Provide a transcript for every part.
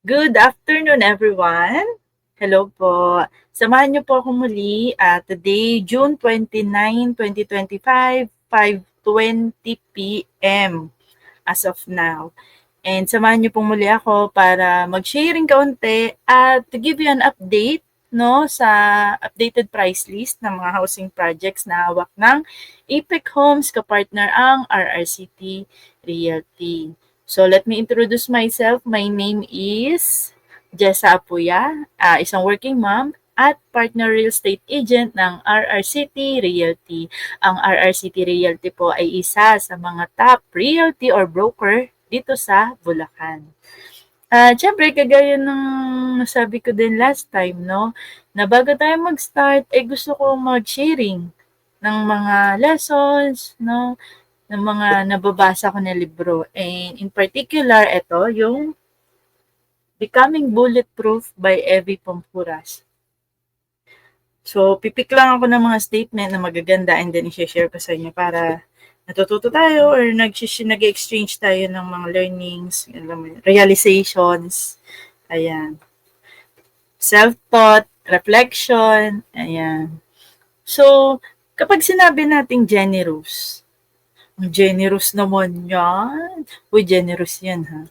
Good afternoon, everyone. Hello po. Samahan niyo po ako muli today, June 29, 2025, 5:20 p.m. as of now. And samahan niyo po muli ako para mag-sharing kaunti at to give you an update no sa updated price list ng mga housing projects na hawak ng Apex Homes kapartner ang RRCT Realty. So let me introduce myself. My name is Jessa Apuya, isang working mom at partner real estate agent ng RRCT Realty. Ang RRCT Realty po ay isa sa mga top realty or broker dito sa Bulacan. Siyempre kagaya ng nasabi ko din last time 'no, na bago tayo mag-start, gusto ko mag-sharing ng mga lessons 'no, ng mga nababasa ko na libro. And in particular, ito yung Becoming Bulletproof by Evie Pompuras. So, pipik lang ako ng mga statement na magaganda and then i-share ko sa inyo para natututo tayo or nag-exchange tayo ng mga learnings, realizations, ayan. Self-thought, reflection, ayan. So, kapag sinabi nating generous, ang generous naman yan. Uy, generous yan ha.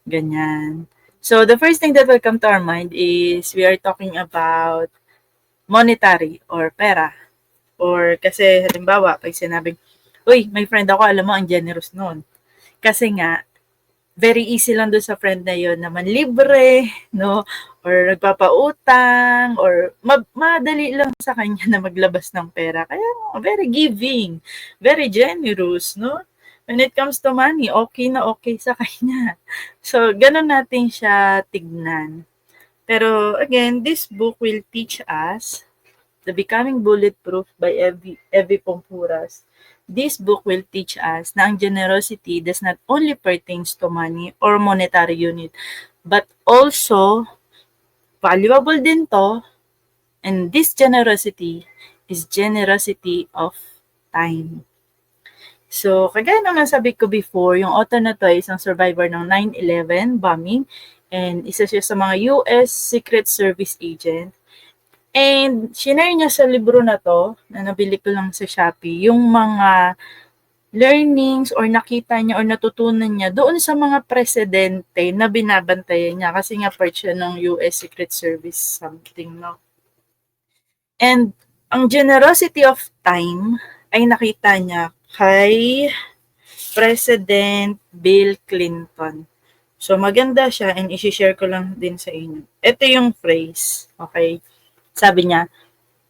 Ganyan. So, the first thing that will come to our mind is we are talking about monetary or pera. Or kasi halimbawa, pag sinabing, uy, may friend ako, alam mo, ang generous nun. Kasi nga, very easy lang doon sa friend na yon naman libre, no? Or nagpapautang, or madali lang sa kanya na maglabas ng pera. Kaya, very giving, very generous, no? When it comes to money, okay na okay sa kanya. So, ganun natin siya tignan. Pero, again, this book will teach us The Becoming Bulletproof by Evie Pompuras. This book will teach us na ang generosity does not only pertains to money or monetary unit, but also valuable din to, and this generosity is generosity of time. So, kagaya ng nasabi ko before, yung author na to ay isang survivor ng 9/11 bombing and isa siya sa mga US Secret Service agent. And shinare niya sa libro na to, na nabili ko lang sa Shopee, yung mga learnings or nakita niya or natutunan niya doon sa mga presidente na binabantayan niya kasi nga part siya ng US Secret Service something, no? And ang generosity of time ay nakita niya kay President Bill Clinton. So maganda siya and i-share ko lang din sa inyo. Ito yung phrase, okay? Sabi niya,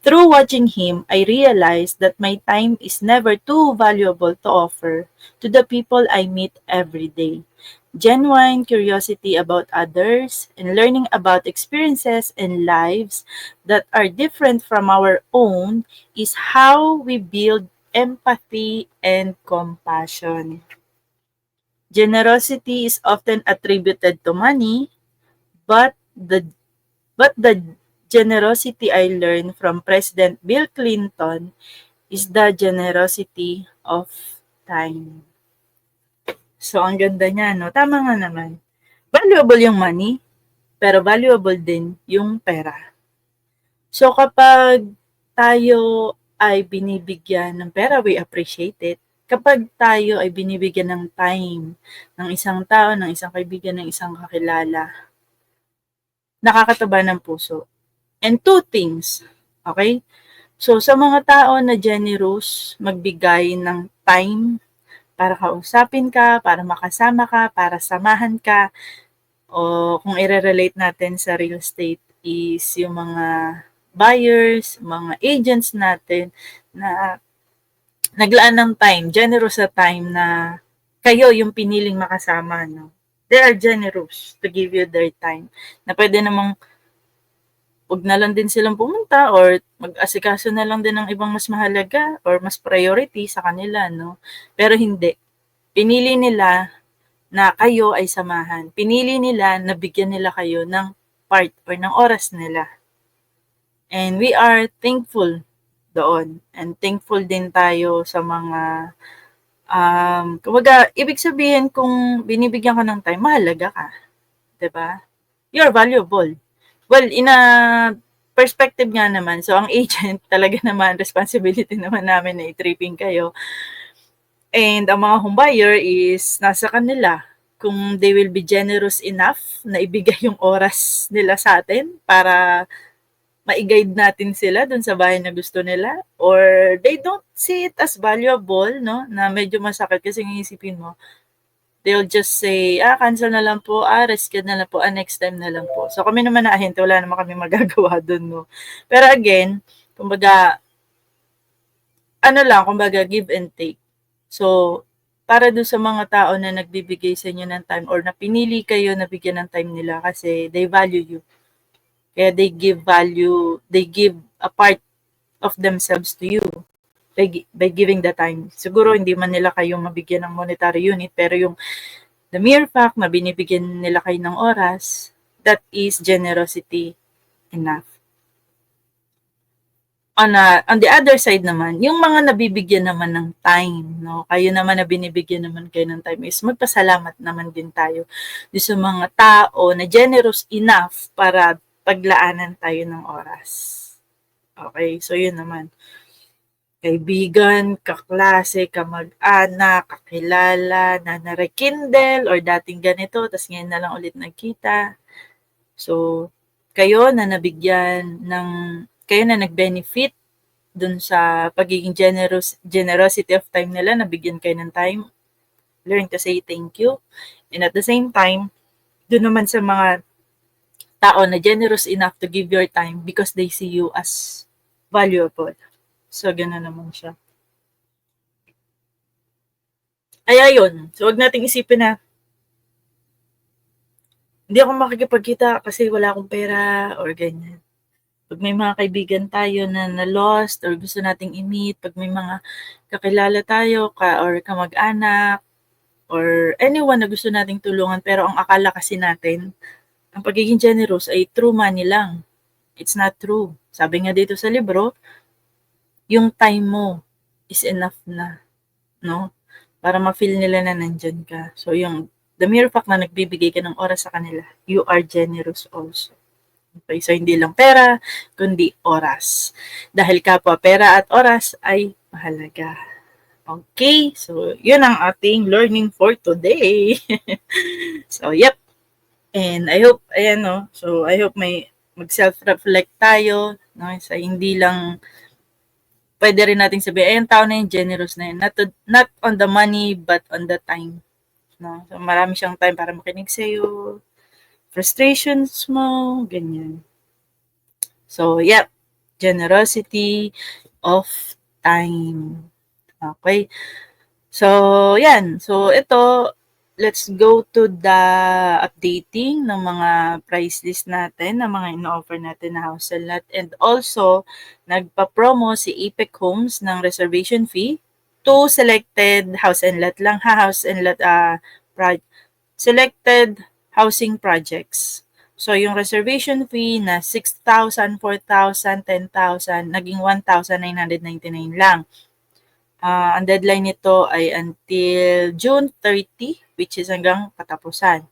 through watching him, I realized that my time is never too valuable to offer to the people I meet every day. Genuine curiosity about others and learning about experiences and lives that are different from our own is how we build empathy and compassion. Generosity is often attributed to money, but the generosity I learned from President Bill Clinton is the generosity of time. So, ang ganda niya, no? Tama nga naman. Valuable yung money, pero valuable din yung pera. So, kapag tayo ay binibigyan ng pera, we appreciate it. Kapag tayo ay binibigyan ng time ng isang tao, ng isang kaibigan, ng isang kakilala, nakakataba ng puso. And two things, okay? So, sa mga tao na generous, magbigay ng time para kausapin ka, para makasama ka, para samahan ka, o kung i-relate natin sa real estate is yung mga buyers, mga agents natin na naglaan ng time, generous sa time na kayo yung piniling makasama, no? They are generous to give you their time. Na pwede namang wag na lang din silang pumunta or mag-asikaso na lang din ng ibang mas mahalaga or mas priority sa kanila, no? Pero hindi. Pinili nila na kayo ay samahan. Pinili nila na bigyan nila kayo ng part or ng oras nila. And we are thankful doon. And thankful din tayo sa mga kumbaga, ibig sabihin kung binibigyan ka ng time, mahalaga ka. 'Di ba? you're valuable. Well, in a perspective nga naman, so ang agent talaga naman, responsibility naman namin na i-tripping kayo. And ang mga home buyer is nasa kanila kung they will be generous enough na ibigay yung oras nila sa atin para ma-guide natin sila dun sa bahay na gusto nila, or they don't see it as valuable, no? Na medyo masakit kasi iisipin mo, they'll just say, cancel na lang po, reschedule na lang po, next time na lang po. So kami naman na ahente, wala naman kami magagawa dun, no? Pero again, kumbaga, kumbaga give and take. So, para doon sa mga tao na nagbibigay sa inyo ng time or na pinili kayo na bigyan ng time nila kasi they value you. Kaya they give value, they give a part of themselves to you by giving the time. Siguro hindi man nila kayo mabigyan ng monetary unit, pero yung the mere fact na binibigyan nila kayo ng oras, that is generosity enough. On the other side naman, yung mga nabibigyan naman ng time, no? Kayo naman na binibigyan naman kayo ng time is magpasalamat naman din tayo sa mga tao na generous enough para paglaanan tayo ng oras. Okay, so yun naman. Kaibigan, kaklase, kamag-anak, kakilala, na narekindle, or dating ganito, tas ngayon na lang ulit nagkita. So, kayo na nag-benefit dun sa pagiging generosity of time nila, nabigyan kayo ng time, learn to say thank you. And at the same time, dun naman sa mga tao na generous enough to give your time because they see you as valuable. So, gano'n naman siya. Ay, ayun. So, wag nating isipin na hindi ako makikipagkita kasi wala akong pera or ganyan. Pag may mga kaibigan tayo na lost or gusto nating i-meet, pag may mga kakilala tayo or kamag-anak or anyone na gusto nating tulungan, pero ang akala kasi natin, ang pagiging generous ay true money lang. It's not true. Sabi nga dito sa libro, yung time mo is enough na, no? Para ma-feel nila na nandyan ka. So yung the mere fact na nagbibigay ka ng oras sa kanila, you are generous also. Okay, so hindi lang pera, kundi oras. Dahil kapwa pera at oras ay mahalaga. Okay, so yun ang ating learning for today. So, yep. And I hope, ayan no, so I hope may mag-self-reflect tayo, no, sa hindi lang, pwede rin nating sabihin, ayun, tao na yun, generous na yun. Not on the money, but on the time. No? So, marami siyang time para makinig sa'yo, frustrations mo, ganyan. So, yep, generosity of time. Okay. So, yan. So, ito, let's go to the updating ng mga price list natin, ng mga ino-offer natin na house and lot. And also, nagpa-promo si Apex Homes ng reservation fee to selected house and lot lang, house and lot selected housing projects. So, yung reservation fee na 6,000, 4,000, 10,000, naging 1,999 lang. Ang deadline nito ay until June 30, which is hanggang katapusan.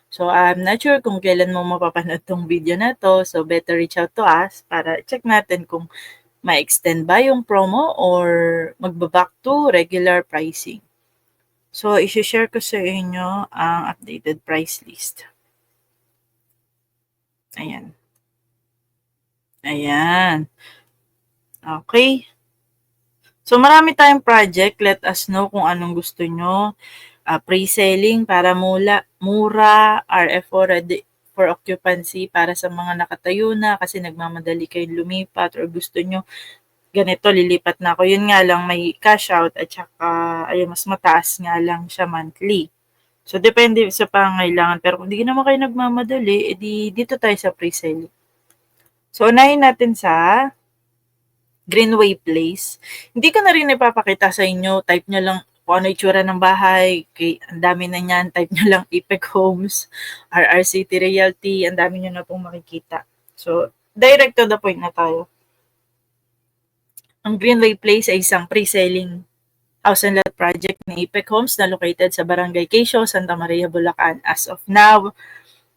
So, I'm not sure kung kailan mo mapapanood tong video na to. So, better reach out to us para check natin kung ma-extend ba yung promo or magbaback to regular pricing. So, isi-share ko sa inyo ang updated price list. Ayan. Ayan. Okay. So, marami tayong project. Let us know kung anong gusto nyo. Pre-selling para mura, RFO ready for occupancy para sa mga nakatayo na kasi nagmamadali kayong lumipat or gusto nyo ganito, lilipat na ako. Yun nga lang, may cash out at saka ayun, mas mataas nga lang siya monthly. So, depende sa pangailangan. Pero kung hindi naman kayo nagmamadali, edi dito tayo sa pre-selling. So, unahin natin sa Greenway Place. Hindi ko na rin ipapakita sa inyo. Type nyo lang kung ano itsura ng bahay. Okay, ang dami na niyan. Type nyo lang Apex Homes, RR City Realty. Ang dami nyo na pong makikita. So, direct to the point na tayo. Ang Greenway Place ay isang pre-selling house and lot project ni Apex Homes na located sa Barangay Quezon, Santa Maria, Bulacan. As of now,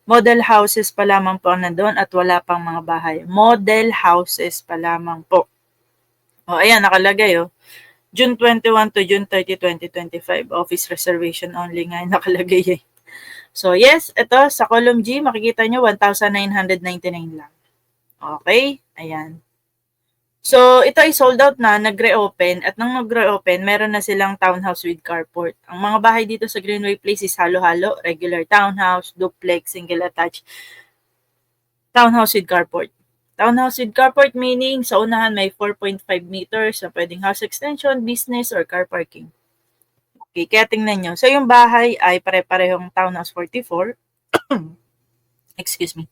Model houses pa lamang po ang nandun at wala pang mga bahay. Model houses pa lamang po. O, ayan, nakalagay, oh. June 21 to June 30, 2025. Office reservation only nga yung nakalagay, eh. So, yes, ito, sa column G, makikita nyo, 1,999 lang. Okay? Ayan. So, ito ay sold out na, nag-reopen, at nang nag-reopen, meron na silang townhouse with carport. Ang mga bahay dito sa Greenway Place is halo-halo, regular townhouse, duplex, single attached, townhouse with carport. Townhouse with carport meaning sa unahan may 4.5 meters na pwedeng house extension, business, or car parking. Okay, kaya tingnan nyo. So, yung bahay ay pare-parehong townhouse 44. Excuse me.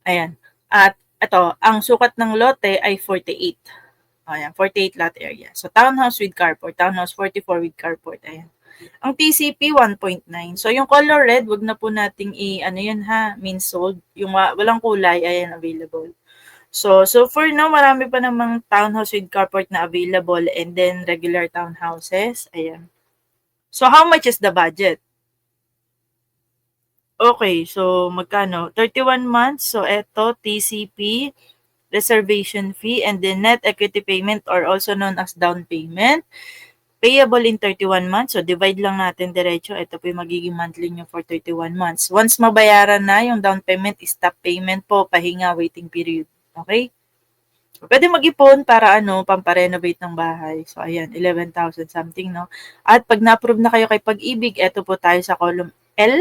Ayan. At ito, ang sukat ng lote ay 48. Ayan, 48 lot area. So, townhouse with carport. Townhouse 44 with carport. Ayan. Ang TCP, 1.9. So, yung color red, wag na po nating ano yun ha, mean sold. Yung walang kulay, ayan, available. So for now, marami pa namang townhouse with carport na available and then regular townhouses. Ayan. So, how much is the budget? Okay, so magkano? 31 months. So, eto, TCP, reservation fee, and then net equity payment or also known as down payment. Payable in 31 months. So, divide lang natin diretso. Ito po yung magiging monthly nyo for 31 months. Once mabayaran na yung down payment, stop payment po, pahinga, waiting period. Okay? So, pwede mag-ipon para pamparenovate ng bahay. So, ayan, 11,000 something, no? At pag na-approve na kayo kay Pag-ibig, eto po tayo sa column L,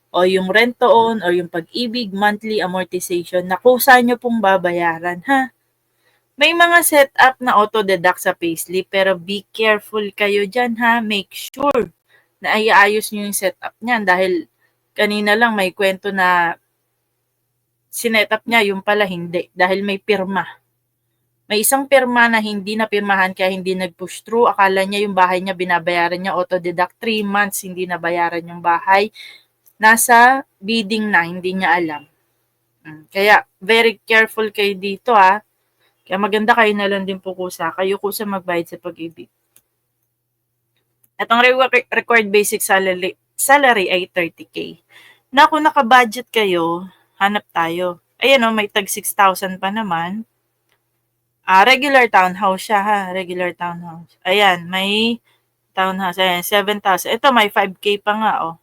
o yung rent to own, o yung Pag-ibig monthly amortization na kusa nyo pong babayaran, ha? May mga setup na auto-deduct sa payslip, pero be careful kayo dyan, ha? Make sure na iayos nyo yung setup niyan dahil kanina lang may kwento na sinetup niya, yung pala hindi, dahil may pirma. May isang pirma na hindi napirmahan kaya hindi nag-push through. Akala niya yung bahay niya binabayaran niya auto-deduct. 3 months hindi nabayaran yung bahay. Nasa bidding na, hindi niya alam. Kaya very careful kayo dito ha. Kaya maganda kayo na lang din po kusa. Kayo kusa magbayad sa Pag-ibig. At ang required basic salary ay 30K. Na kung naka-budget kayo, hanap tayo. Ayan o, may tag 6,000 pa naman. Regular townhouse siya ha. Regular townhouse. Ayan, may townhouse. Ayan, 7,000. Ito, may 5K pa nga, oh.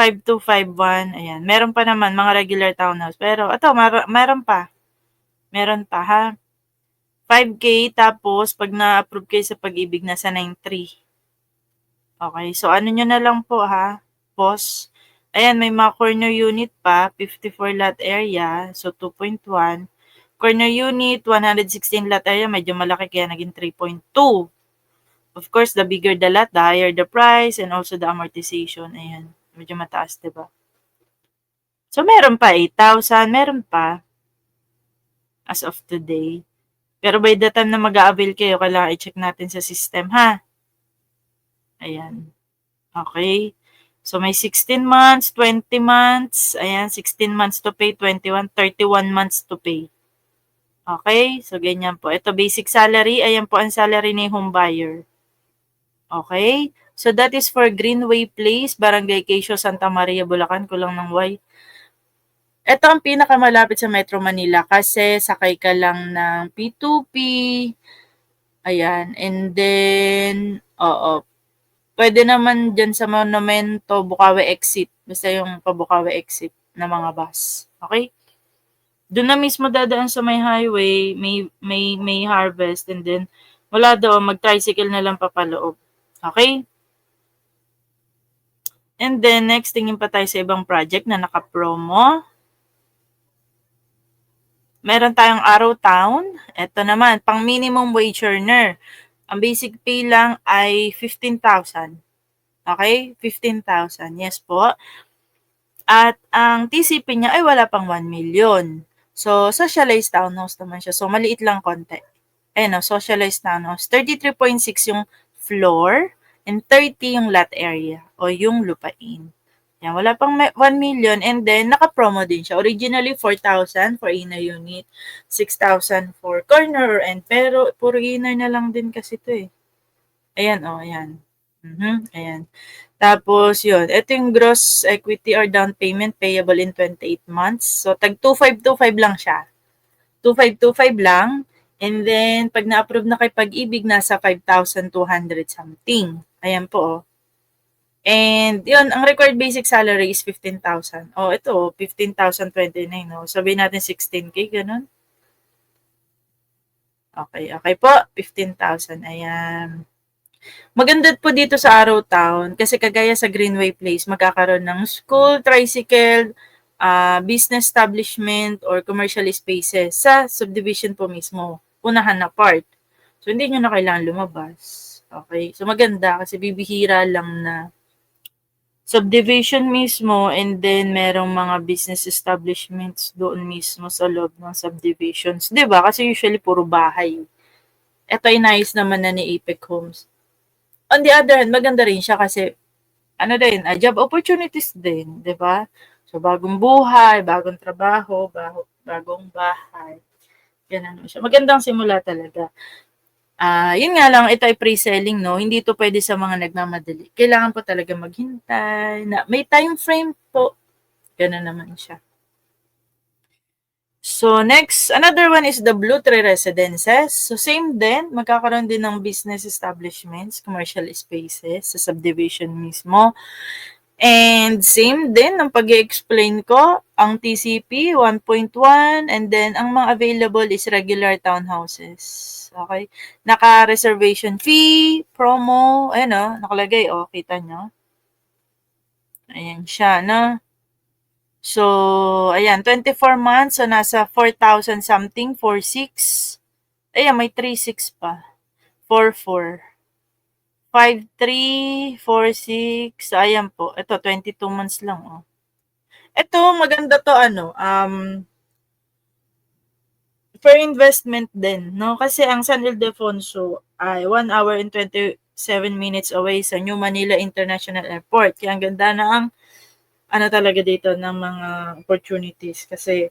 5251. Ayan. Meron pa naman mga regular townhouse. Pero, ito, meron pa. Meron pa, ha. 5K, tapos, pag na-approve kayo sa Pag-ibig, nasa 9,300. Okay, so ano nyo na lang po, ha. Pause. Ayan, may mga corner unit pa. 54 lot area. So, 2.1. Corner unit, 116 lot area, medyo malaki kaya naging 3.2. Of course, the bigger the lot, the higher the price, and also the amortization. Ayan, medyo mataas, diba? So, meron pa 8,000, meron pa as of today. Pero by the time na mag-a-avail kayo, kailangan i-check natin sa system, ha? Ayan. Okay. So, may 16 months, 20 months, ayan, 16 months to pay, 21, 31 months to pay. Okay? So, ganyan po. Ito, basic salary. Ayan po ang salary ni home buyer. Okay? So, that is for Greenway Place, Barangay Quezon, Santa Maria, Bulacan. Kulang ng Y. Ito ang pinakamalapit sa Metro Manila kasi sakay ka lang ng P2P. Ayan. And then, pwede naman dyan sa Monumento, Bukawi exit. Basta yung pa-Bukawi exit na mga bus. Okay? Doon na mismo dadaan sa may highway, may harvest, and then wala daw, mag-tricycle na lang papaloob. Okay? And then, next, tingin pa tayo sa ibang project na naka-promo. Meron tayong Arrow Town. Ito naman, pang minimum wage earner. Ang basic pay lang ay 15,000. Okay? 15,000. Yes po. At ang TCP niya ay wala pang 1 million. So, socialized townhouse naman siya. So, maliit lang konti. Ayan o, socialized townhouse. 33.6 yung floor and 30 yung lot area o yung lupain. Yan, wala pang 1 million and then naka-promo din siya. Originally, 4,000 for inner unit, 6,000 for corner and pero puro inner na lang din kasi ito eh. Ayan o, ayan. Ayan. Tapos yun, ito yung gross equity or down payment payable in 28 months. So tag 2525 lang siya. 2525 lang. And then pag na-approve na kay Pag-ibig nasa 5,200 something. Ayan po oh. And yun, ang required basic salary is 15,000. Oh, ito 15,029 no. Sabihin natin 16K ganun. Okay, okay po, 15,000. Ayan. Maganda po dito sa Arrow Town kasi kagaya sa Greenway Place, magkakaroon ng school, tricycle, business establishment or commercial spaces sa subdivision po mismo. Unahan na part. So, hindi nyo na kailangan lumabas. Okay? So, maganda kasi bibihira lang na subdivision mismo and then merong mga business establishments doon mismo sa loob ng subdivisions. 'Di ba? Kasi usually puro bahay. Ito ay nice naman na ni Apex Homes. On the other hand, maganda rin siya kasi ano din, job opportunities din, 'di ba? So bagong buhay, bagong trabaho, bagong bahay. Ganun siya. Magandang simula talaga. Yun nga lang, ito ay pre-selling, no? Hindi to pwede sa mga nagmamadali. Kailangan po talaga maghintay, na may time frame po. Ganun naman siya. So, next, another one is the Blue Tree Residences. So, same din, magkakaroon din ng business establishments, commercial spaces sa subdivision mismo. And same din ng pag-explain ko, ang TCP 1.1 and then ang mga available is regular townhouses. Okay? Naka-reservation fee, promo, ayan o, nakalagay o, kita nyo. Ayan siya, no? So, ayan, 24 months, so nasa 4,000 something, 4,600. Ayan, may 3,600 pa. 4,400. 5,300, 4,600. Ayan po. Ito, 22 months lang, oh. Ito, maganda to, for investment din, no? Kasi ang San Ildefonso ay 1 hour and 27 minutes away sa New Manila International Airport. Kaya ang ganda na ang talaga dito ng mga opportunities kasi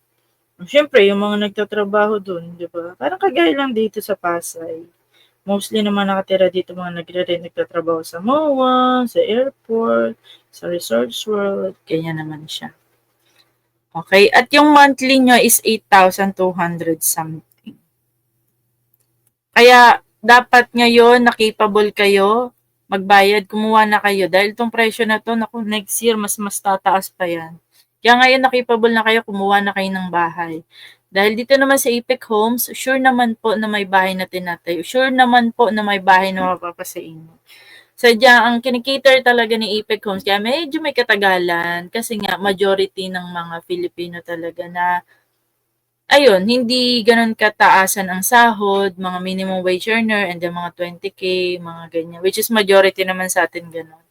siyempre yung mga nagtatrabaho dun, 'di ba? Parang kagaya lang dito sa Pasay. Mostly naman nakatira dito mga nagtatrabaho sa MOA, sa airport, sa Resorts World, ganyan naman siya. Okay, at yung monthly nyo is 8,200 something. Kaya dapat ngayon na capable kayo magbayad, kumuha na kayo dahil itong presyo na to, naku, next year mas tataas pa yan. Kaya ngayon na capable na kayo, kumuha na kayo ng bahay. Dahil dito naman sa Apex Homes, sure naman po na may bahay na tinatayo. Sure naman po na may bahay na mapapasa inyo. Sadya ang kinikater talaga ni Apex Homes, kaya medyo may katagalan kasi nga majority ng mga Filipino talaga na ayun, hindi gano'n kataasan ang sahod, mga minimum wage earner and then mga 20K, mga ganyan. Which is majority naman sa atin gano'n.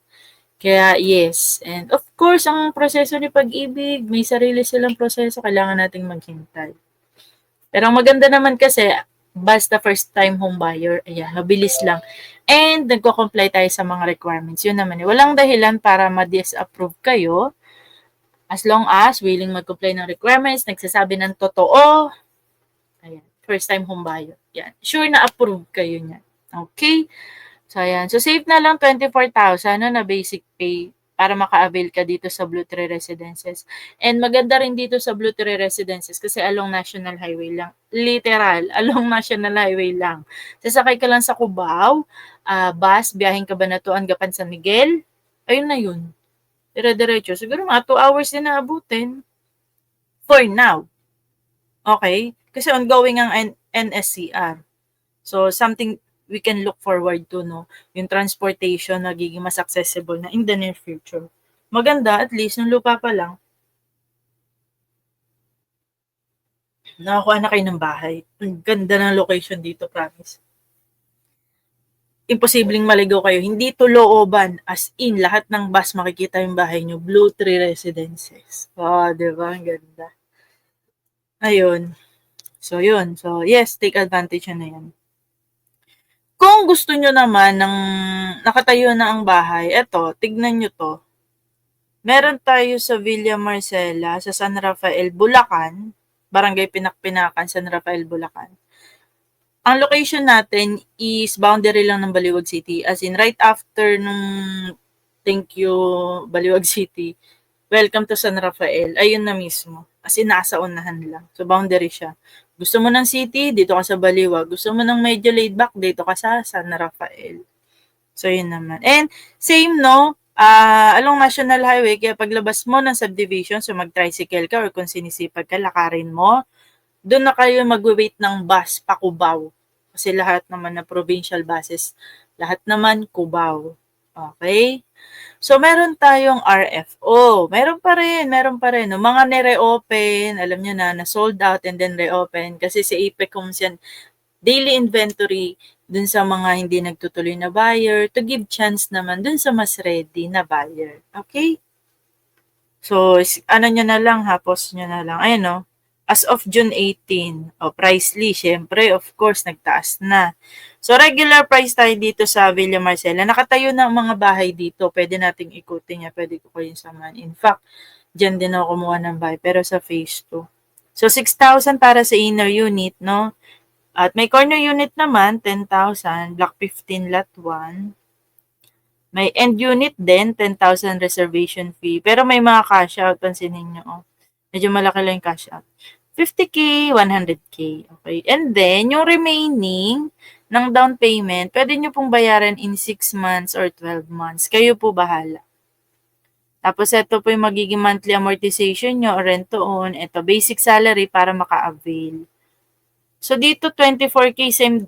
Kaya yes. And of course, ang proseso ni Pag-ibig, may sarili silang proseso, kailangan nating maghintay. Pero ang maganda naman kasi, basta first time home buyer, ayan, mabilis lang. And nagko-comply tayo sa mga requirements. Yun naman eh. Walang dahilan para ma-disapprove kayo as long as willing mag-comply ng requirements, nagsasabi ng totoo. Ayan, first time home buyer. Yan. Sure na approve kayo niyan. Okay? So, ayan. So, save na lang 24,000 no, na basic pay para maka-avail ka dito sa Blue Tree Residences. And maganda rin dito sa Blue Tree Residences kasi along National Highway lang. Literal, along National Highway lang. Sasakay ka lang sa Cubao, bus, biyaheng Cabanatuan, Gapan San Miguel. Ayun na yun. Dire-diretso. Siguro mga 2 hours din na abutin. For now. Okay? Kasi ongoing ang NSCR. So, something we can look forward to, no? Yung transportation nagiging mas accessible na in the near future. Maganda, at least, nung lupa pa lang, nakakuha na kayo ng bahay. Ang ganda ng location dito, promise. Imposibleng maligaw kayo. Hindi to looban. As in, lahat ng bus makikita yung bahay nyo. Blue Tree Residences. Oh, diba? Ang ganda. Ayun. So, yun. So, yes, take advantage na yan. Kung gusto nyo naman ng nakatayo na ang bahay, eto, tignan nyo to. Meron tayo sa Villa Marcela, sa San Rafael, Bulacan, Barangay Pinakpinakan, San Rafael, Bulacan. Ang location natin is boundary lang ng Baliwag City, as in right after nung thank you, Baliwag City. Welcome to San Rafael. Ayun na mismo. As in, nasa unahan lang. So, boundary siya. Gusto mo ng city, dito ka sa Baliwag. Gusto mo ng medyo laid back, dito ka sa San Rafael. So, yun naman. And, same, no? Along National Highway, kaya paglabas mo ng subdivision, so mag-tricycle ka or kung sinisipag ka, lakarin mo, doon na kayo mag-wait ng bus pa Cubao. Kasi lahat naman na provincial buses, lahat naman Cubao. Okay? So, meron tayong RFO. Meron pa rin. No? Mga nire-open, alam nyo na sold out and then reopen. Kasi si APEC Homes yan, daily inventory dun sa mga hindi nagtutuloy na buyer to give chance naman dun sa mas ready na buyer. Okay? So, ano nyo na lang ha, post nyo na lang. Ayan no, as of June 18, pricely, syempre, of course, nagtaas na. So, regular price tayo dito sa Villa Marcela. Nakatayo na ang mga bahay dito. Pwede nating ikutin niya. Pwede ko kayong samahan. In fact, dyan din ako kumuha ng bahay. Pero sa phase 2. So, 6,000 para sa inner unit, no? At may corner unit naman, 10,000. Block 15, lot 1. May end unit din, 10,000 reservation fee. Pero may mga cash out, pansinin nyo. Oh. Medyo malaki lang yung cash out. 50K, 100K. Okay. And then, yung remaining ng down payment, pwede nyo pong bayaran in 6 months or 12 months. Kayo po bahala. Tapos, ito po yung magiging monthly amortization nyo or rent to own. Ito, basic salary para maka-avail. So, dito, 24K,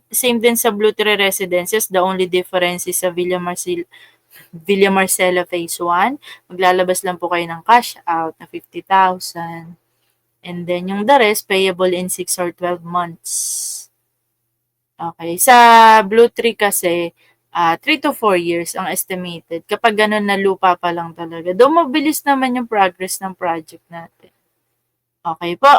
same din sa Blue Tree Residences. The only difference is sa Villa Marcela Phase 1. Maglalabas lang po kayo ng cash out na 50,000. And then, yung the rest, payable in 6 or 12 months. Okay. Sa Blue Tree kasi, 3 to 4 years ang estimated. Kapag ganun na lupa pa lang talaga. Though mabilis naman yung progress ng project natin. Okay po.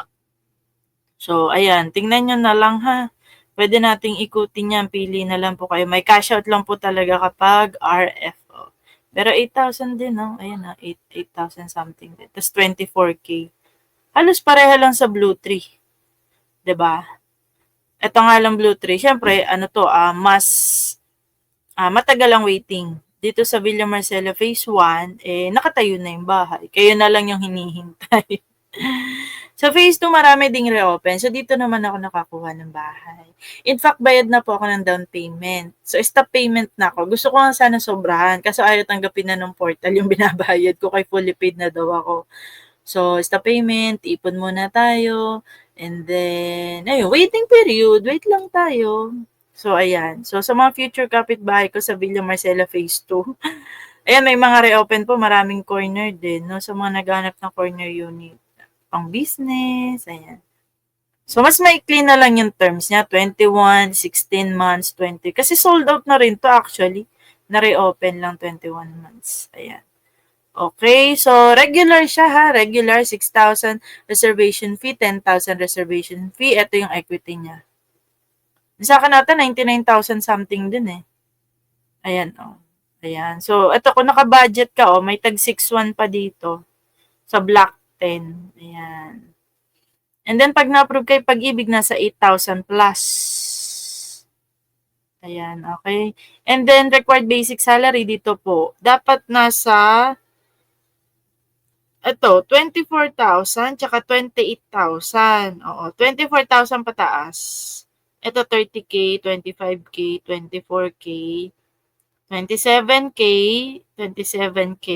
So, ayan. Tingnan nyo na lang ha. Pwede nating ikutin yan. Pili na lang po kayo. May cash out lang po talaga kapag RFO. Pero 8,000 din, no? Ayan na, 8,000 something din. Tapos 24K. Halos pareha lang sa Blue Tree. 'Di ba? Ito nga lang Blue Tree. Siyempre, ano to, mas matagal ang waiting. Dito sa Villa Marcela Phase 1, nakatayo na yung bahay. Kayo na lang yung hinihintay. Sa phase 2, marami ding reopen. So, dito naman ako nakakuha ng bahay. In fact, bayad na po ako ng down payment. So, stop payment na ako. Gusto ko nga sana sobrahan. Kaso ayaw tanggapin na ng portal yung binabayad ko. Kay fully paid na daw ako. So, stop payment. Ipon muna tayo. And then, ayun, waiting period. Wait lang tayo. So, ayan. So, sa mga future kapitbahay ko sa Villa Marcela Phase 2, ayan, may mga reopen po. Maraming corner din. No? Sa mga naghanap ng corner unit. Pang business, ayan. So, mas maikli na lang yung terms niya, 21, 16 months, 20. Kasi sold out na rin to actually. Na-reopen lang 21 months. Ayan. Okay, so regular siya ha. Regular, 6,000 reservation fee, 10,000 reservation fee. Ito yung equity niya. Sa akin natin, 99,000 something din eh. Ayan, oh. Ayan. So, ito, kung naka-budget ka, oh, may tag 6,1 pa dito. Sa block 10. Ayan. And then, pag na-approve kay Pag-ibig, nasa 8,000 plus. Ayan, okay. And then, required basic salary dito po. Dapat nasa, ito, 24,000 tsaka 28,000. Oo, 24,000 pataas. Ito, 30K, 25K, 24K, 27K, 27K,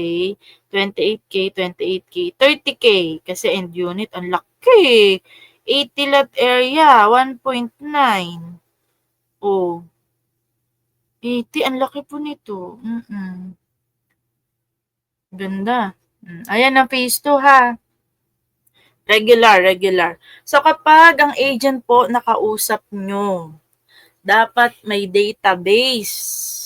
28K, 28K, 30K. Kasi end unit, ang laki. 80 lot area, 1.9. Oh. 80, ang laki po nito. Ganda. Ayan ang phase 2 ha. Regular. So kapag ang agent po nakausap nyo, dapat may database.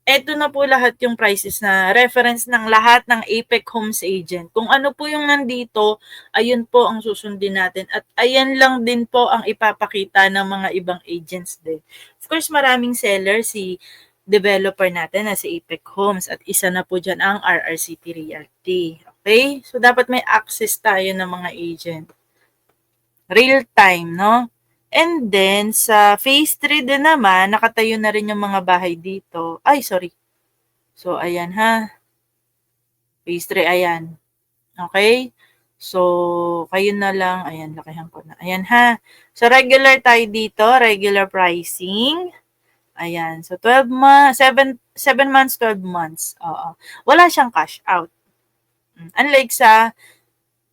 Ito na po lahat yung prices na reference ng lahat ng APEC Homes Agent. Kung ano po yung nandito, ayun po ang susundin natin. At ayan lang din po ang ipapakita ng mga ibang agents din. Of course, maraming seller si developer natin na si APEC Homes. At isa na po dyan ang RRCT Realty. Okay? So, dapat may access tayo ng mga agent. Real time, no? And then, sa phase 3 din naman, nakatayo na rin yung mga bahay dito. Ay, sorry. So, ayan ha. Phase 3, ayan. Okay? So, kayo na lang. Ayan, lakihan ko na. Ayan ha. So, regular tayo dito. Regular pricing. Ayan. So, 12 months, 7 months, 12 months. Oo. Wala siyang cash out. Unlike sa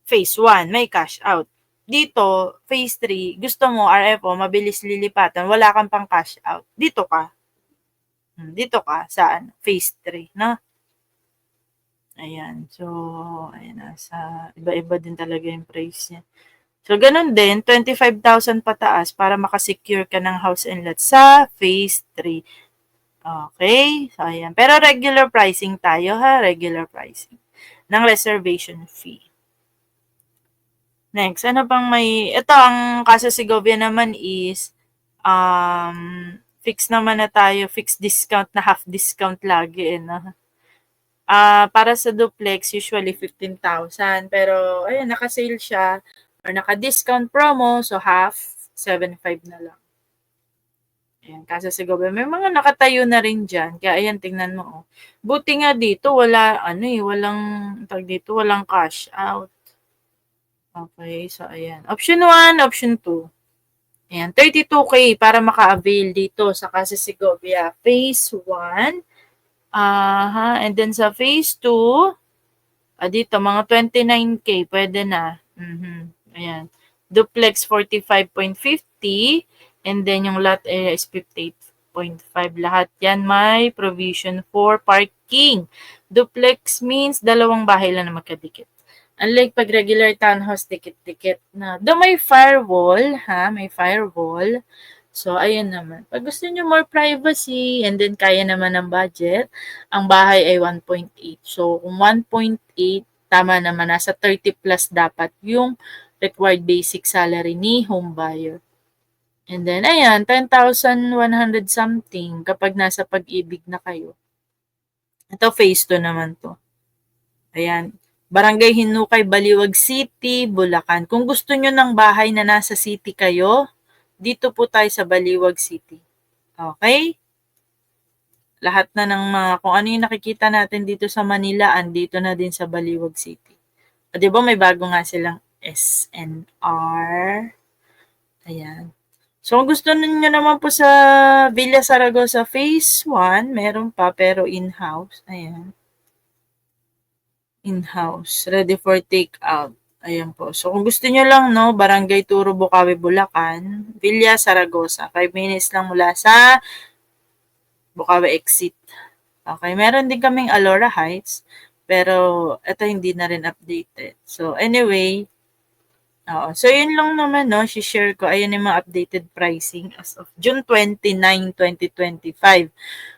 phase 1, may cash out. Dito, phase 3, gusto mo, RFO, mabilis lilipatan, wala kang pang cash out. Dito ka. Dito ka, saan? Phase 3, no? Ayan. So, ayan na. Sa iba-iba din talaga yung price niya. So, ganun din, 25,000 pataas para makasecure ka ng house and lot sa phase 3. Okay? So, ayan. Pero regular pricing tayo ha. Regular pricing ng reservation fee. Next, ano pang may... Ito, ang Casa Segovia naman is fixed naman na tayo. Fixed discount na half discount lagi. No? Para sa duplex, usually 15,000. Pero, ayun, naka-sale siya or naka-discount promo. So, half, 7,500 na lang. Ayan, Casa Segovia. May mga nakatayo na rin dyan. Kaya, ayan, tingnan mo. Oh. Buti nga dito, walang cash out. Okay, so, ayan. Option 1, option 2. Ayan, 32K para maka-avail dito sa Casa Segovia. Phase 1. And then sa phase 2, dito, mga 29K, pwede na. Ayan. Duplex, 45.50. And then, yung lot area is 58.5. Lahat yan may provision for parking. Duplex means dalawang bahay lang na magkadikit. Unlike pag regular townhouse, dikit-dikit na. Do may firewall, ha? May firewall. So, ayun naman. Pag gusto nyo more privacy and then kaya naman ng budget, ang bahay ay 1.8. So, kung 1.8, tama naman, nasa 30 plus dapat yung required basic salary ni home buyer. And then, ayan, 10,100 something kapag nasa pag-ibig na kayo. Ito, phase 2 naman to. Ayan. Barangay Hinukay, Baliwag City, Bulacan. Kung gusto nyo ng bahay na nasa city kayo, dito po tayo sa Baliwag City. Okay? Lahat na ng mga, kung ano yung nakikita natin dito sa Manila, andito na din sa Baliwag City. Di ba may bago nga silang SNR? Ayan. So, kung gusto niyo naman po sa Villa Saragossa Phase 1, meron pa pero in-house. Ayan. In-house. Ready for take-out. Ayan po. So, kung gusto niyo lang, no, Barangay Turo, Bukawi, Bulacan, Villa Saragossa. 5 minutes lang mula sa Bukawi exit. Okay. Meron din kaming Alora Heights. Pero, ito hindi na rin updated. So, anyway, so, yun lang naman, no, share ko. Ayan yung mga updated pricing as of June 29, 2025.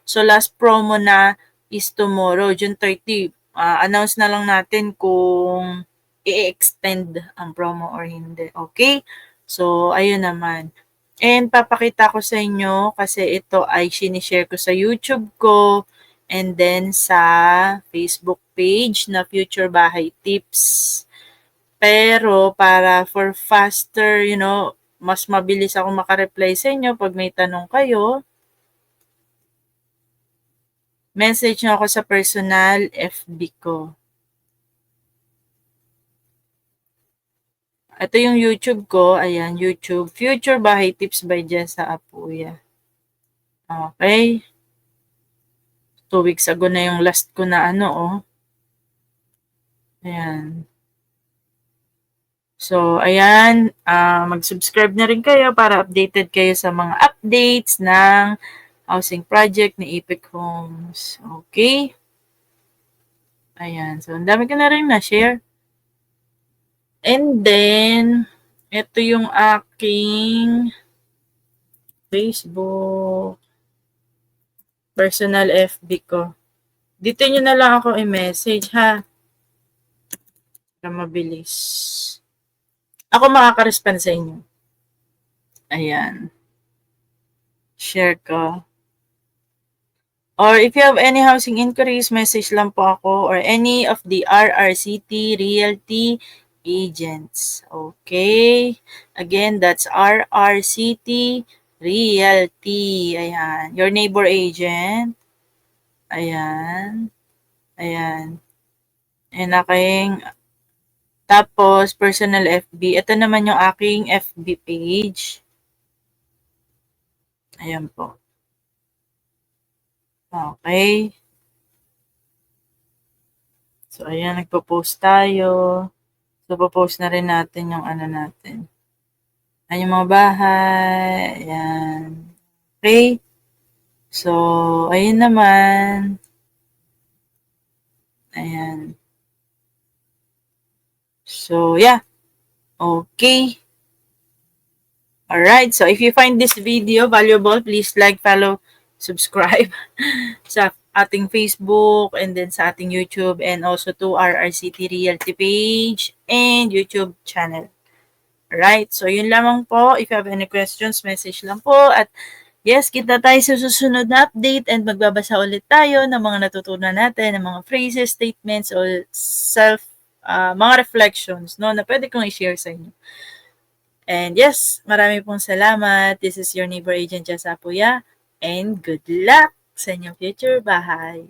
So, last promo na is tomorrow, June 30. Announce na lang natin kung i-extend ang promo or hindi. Okay? So, ayun naman. And papakita ko sa inyo kasi ito ay sinishare ko sa YouTube ko and then sa Facebook page na Future Bahay Tips. Pero para for faster, mas mabilis ako makareply sa inyo pag may tanong kayo, message nyo ako sa personal FB ko. Ito yung YouTube ko. Ayan, YouTube. Future Bahay Tips by Jessa Apuya. Okay. 2 weeks ago na yung last ko na Ayan. So, ayan. Mag-subscribe na rin kayo para updated kayo sa mga updates ng housing project ni Epic Homes. Okay? Ayan. So, ang dami ko na rin na-share. And then, ito yung aking Facebook, personal FB ko. Dito nyo na lang ako i-message, ha? Para mabilis. Ako makaka-respond sa inyo. Ayan. Share ko. Or if you have any housing inquiries, message lang po ako or any of the RRCT Realty agents. Okay? Again, that's RRCT Realty. Ayan. Your neighbor agent. Ayan. Ayan. Ayan aking tapos personal FB. Ito naman yung aking FB page. Ayan po. Okay. So, ayan, nagpo-post tayo. So, po-post na rin natin yung ano natin. Ayan yung mga bahay. Ayan. Okay. So, ayun naman. Ayan. So, yeah. Okay. Alright. So, if you find this video valuable, please like, follow, subscribe sa ating Facebook and then sa ating YouTube and also to our RCT Realty page and YouTube channel. Alright. So, yun lamang po. If you have any questions, message lang po. At yes, kita tayo sa susunod na update and magbabasa ulit tayo ng mga natutunan natin, ng mga phrases, statements, o mga reflections, no, na pwede kong i-share sa inyo. And yes, marami pong salamat. This is your neighbor agent Jasa Puya and good luck sa inyong future bahay.